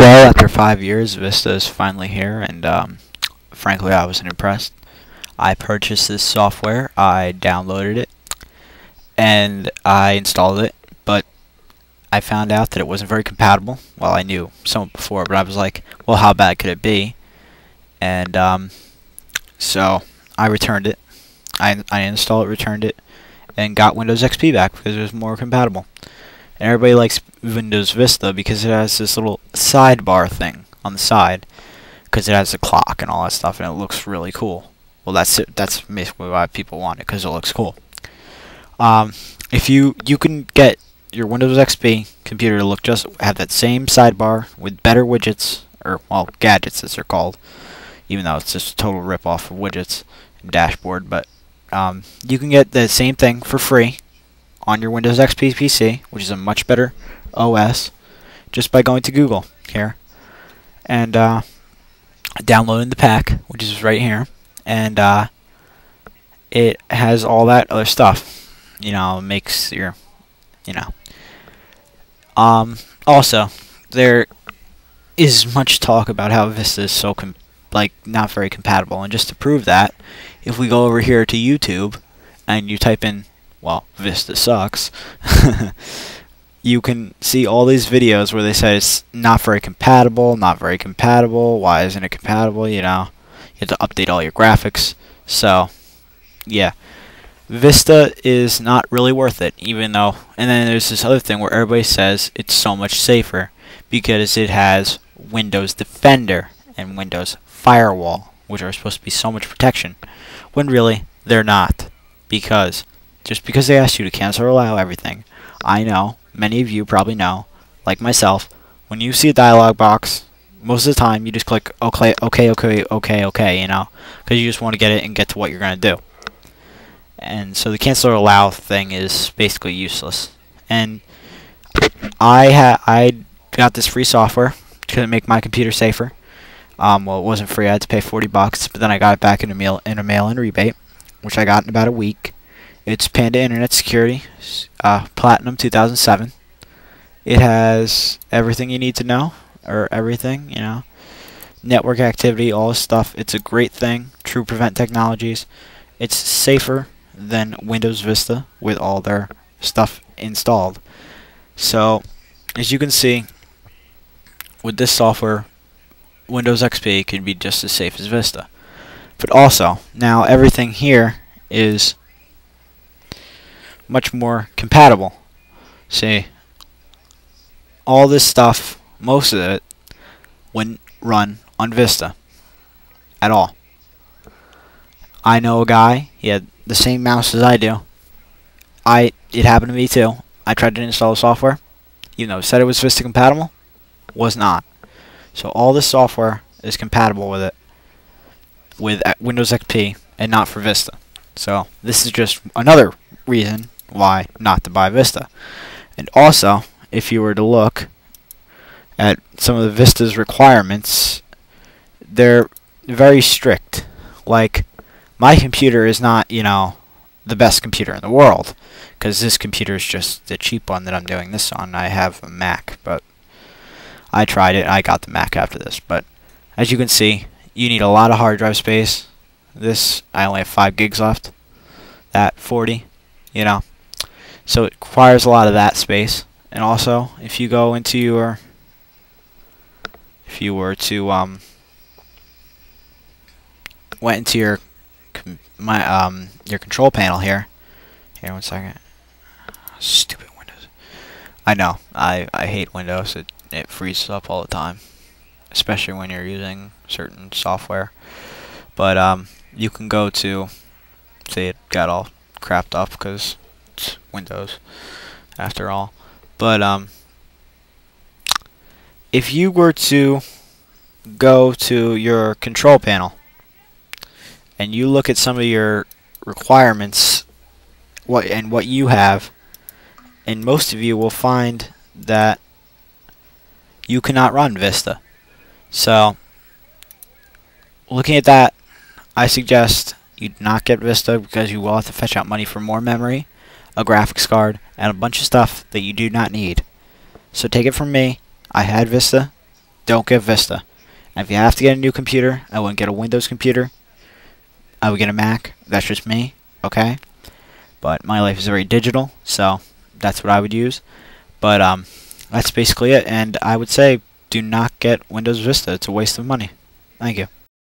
Well, after 5 years, Vista is finally here, and frankly, I wasn't impressed. I purchased this software, I downloaded it, and I installed it, but I found out that it wasn't very compatible. Well, I knew some before, but I was like, well, how bad could it be? And so I returned it. I installed it, returned it, and got Windows XP back because it was more compatible. And everybody likes Windows Vista because it has this little sidebar thing on the side, because it has a clock and all that stuff, and it looks really cool. Well, that's it. That's basically why people want it, because it looks cool. If you can get your Windows XP computer to have that same sidebar with better widgets, or well, gadgets as they're called, even though it's just a total rip-off of widgets and dashboard. But you can get the same thing for free on your Windows XP PC, which is a much better OS, just by going to Google here and downloading the pack, which is right here, and it has all that other stuff. You know, makes your, you know. Also, there is much talk about how Vista is so not very compatible, and just to prove that, if we go over here to YouTube and you type in, well, Vista sucks, you can see all these videos where they say it's not very compatible, why isn't it compatible, you know, you have to update all your graphics. So, yeah, Vista is not really worth it, even though, and then there's this other thing where everybody says it's so much safer because it has Windows Defender and Windows Firewall, which are supposed to be so much protection, when really they're not, because just because they ask you to cancel or allow everything, I know, many of you probably know, like myself, when you see a dialog box, most of the time you just click okay, you know, because you just want to get it and get to what you're going to do. And so the cancel or allow thing is basically useless. And I got this free software to make my computer safer. Well, it wasn't free, I had to pay $40, but then I got it back in a mail-in rebate, which I got in about a week. It's Panda Internet Security, Platinum 2007. It has everything you need to know, or everything, you know, network activity, all this stuff. It's a great thing. True Prevent Technologies. It's safer than Windows Vista with all their stuff installed. So, as you can see, with this software, Windows XP can be just as safe as Vista. But also, now everything here is much more compatible. See, all this stuff, most of it, wouldn't run on Vista at all. I know a guy, he had the same mouse as I do. It happened to me too. I tried to install the software, even though it said it was Vista compatible, was not. So all this software is compatible with it, with Windows XP, and not for Vista. So this is just another reason why not to buy Vista. And also, if you were to look at some of the Vista's requirements, they're very strict. Like, my computer is not, you know, the best computer in the world, because this computer is just the cheap one that I'm doing this on. I have a Mac, but I tried it. I got the Mac after this. But as you can see, you need a lot of hard drive space. This, I only have 5 gigs left. That 40, you know. So it requires a lot of that space. And also, if you go into your, if you were to went into your your control panel here. Here, 1 second. Stupid Windows. I know. I hate Windows. It freezes up all the time, especially when you're using certain software. But you can go to, see, it got all crapped up because it's Windows after all. But if you were to go to your control panel and you look at some of your requirements, what you have, and most of you will find that you cannot run Vista. So, looking at that, I suggest you do not get Vista, because you will have to fetch out money for more memory, a graphics card, and a bunch of stuff that you do not need. So take it from me, I had Vista, don't get Vista. And if you have to get a new computer, I wouldn't get a Windows computer. I would get a Mac. That's just me, okay? But my life is very digital, so that's what I would use. But that's basically it. And I would say do not get Windows Vista. It's a waste of money. Thank you.